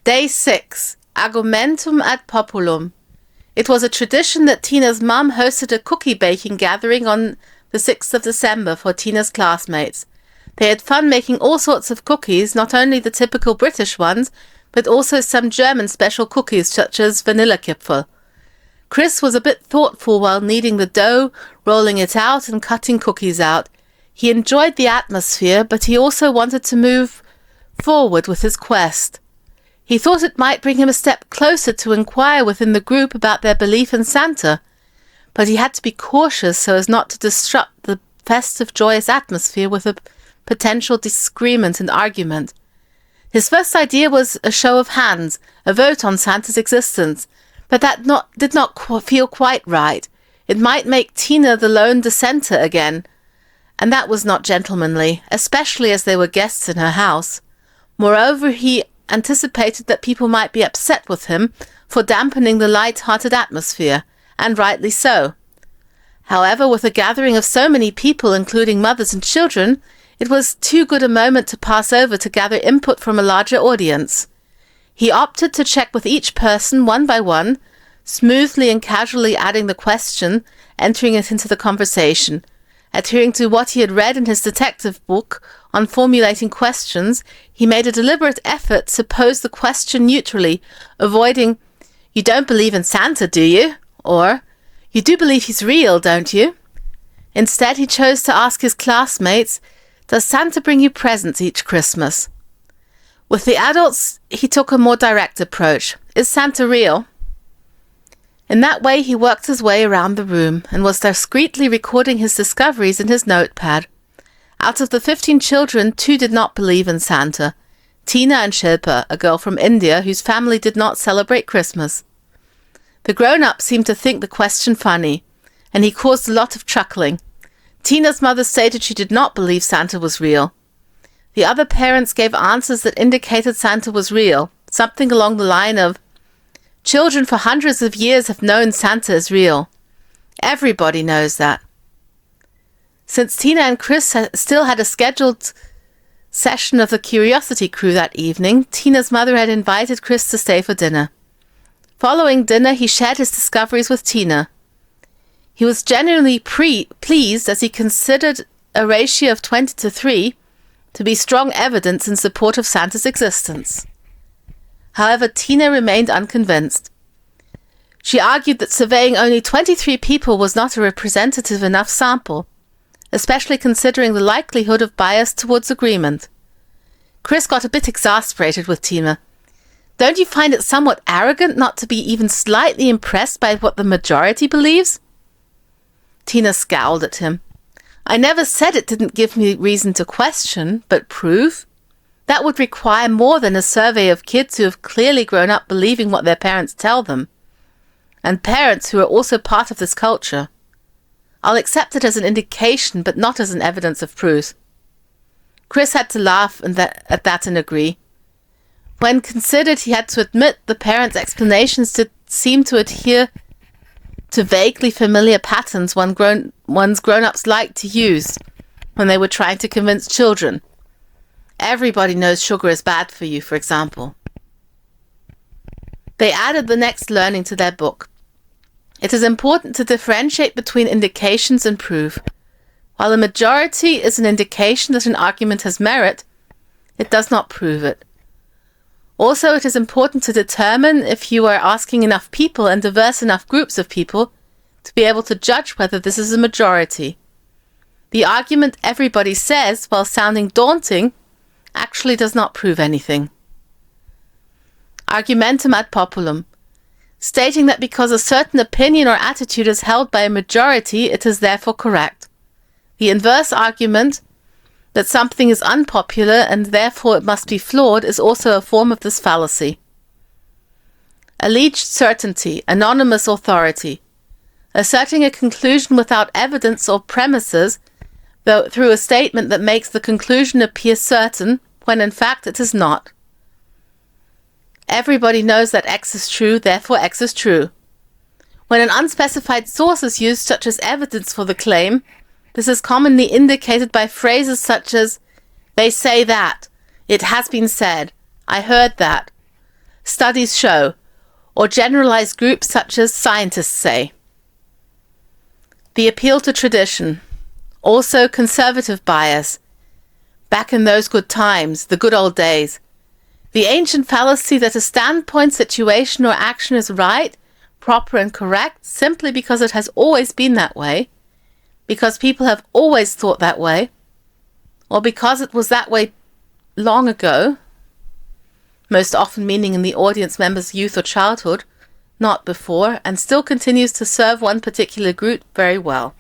Day 6. Argumentum ad populum. It was a tradition that Tina's mum hosted a cookie baking gathering on the 6th of December for Tina's classmates. They had fun making all sorts of cookies, not only the typical British ones, but also some German special cookies such as Vanillekipferl. Chris was a bit thoughtful while kneading the dough, rolling it out and cutting cookies out. He enjoyed the atmosphere, but he also wanted to move forward with his quest. He thought it might bring him a step closer to inquire within the group about their belief in Santa, but he had to be cautious so as not to disrupt the festive, joyous atmosphere with a potential disagreement and argument. His first idea was a show of hands, a vote on Santa's existence, but that did not feel quite right. It might make Tina the lone dissenter again, and that was not gentlemanly, especially as they were guests in her house. Moreover, he anticipated that people might be upset with him for dampening the light-hearted atmosphere, and rightly so. However, with a gathering of so many people, including mothers and children, it was too good a moment to pass over to gather input from a larger audience. He opted to check with each person one by one, smoothly and casually adding the question, entering it into the conversation. Adhering to what he had read in his detective book on formulating questions, he made a deliberate effort to pose the question neutrally, avoiding, "You don't believe in Santa, do you?" or "You do believe he's real, don't you?" Instead, he chose to ask his classmates, "Does Santa bring you presents each Christmas?" With the adults, he took a more direct approach. "Is Santa real?" In that way, he worked his way around the room and was discreetly recording his discoveries in his notepad. Out of the 15 children, 2 did not believe in Santa. Tina and Shilpa, a girl from India whose family did not celebrate Christmas. The grown-ups seemed to think the question funny, and he caused a lot of chuckling. Tina's mother stated she did not believe Santa was real. The other parents gave answers that indicated Santa was real, something along the line of, "Children for hundreds of years have known Santa is real. Everybody knows that." Since Tina and Chris still had a scheduled session of the Curiosity Crew that evening, Tina's mother had invited Chris to stay for dinner. Following dinner, he shared his discoveries with Tina. He was genuinely pleased as he considered a ratio of 20-3 to be strong evidence in support of Santa's existence. However, Tina remained unconvinced. She argued that surveying only 23 people was not a representative enough sample, especially considering the likelihood of bias towards agreement. Chris got a bit exasperated with Tina. "Don't you find it somewhat arrogant not to be even slightly impressed by what the majority believes?" Tina scowled at him. "I never said it didn't give me reason to question, but proof? That would require more than a survey of kids who have clearly grown up believing what their parents tell them, and parents who are also part of this culture. I'll accept it as an indication, but not as an evidence of proof." Chris had to laugh at that and agree. When considered, he had to admit the parents' explanations did seem to adhere to vaguely familiar patterns one's grown-ups liked to use when they were trying to convince children. Everybody knows sugar is bad for you, for example. They added the next learning to their book. It is important to differentiate between indications and proof. While a majority is an indication that an argument has merit, it does not prove it. Also, it is important to determine if you are asking enough people and diverse enough groups of people to be able to judge whether this is a majority. The argument "everybody says," while sounding daunting, actually does not prove anything. Argumentum ad populum. Stating that because a certain opinion or attitude is held by a majority, it is therefore correct. The inverse argument that something is unpopular and therefore it must be flawed is also a form of this fallacy. Alleged certainty, anonymous authority. Asserting a conclusion without evidence or premises, though through a statement that makes the conclusion appear certain, when in fact it is not. Everybody knows that X is true, therefore X is true. When an unspecified source is used, such as evidence for the claim, this is commonly indicated by phrases such as, "They say that," "It has been said," "I heard that." studies show, or generalized groups such as scientists say. The appeal to tradition, also conservative bias. Back in those good times, the good old days, the ancient fallacy that a standpoint, situation, or action is right, proper, and correct simply because it has always been that way, because people have always thought that way, or because it was that way long ago, most often meaning in the audience member's youth or childhood, not before, and still continues to serve one particular group very well.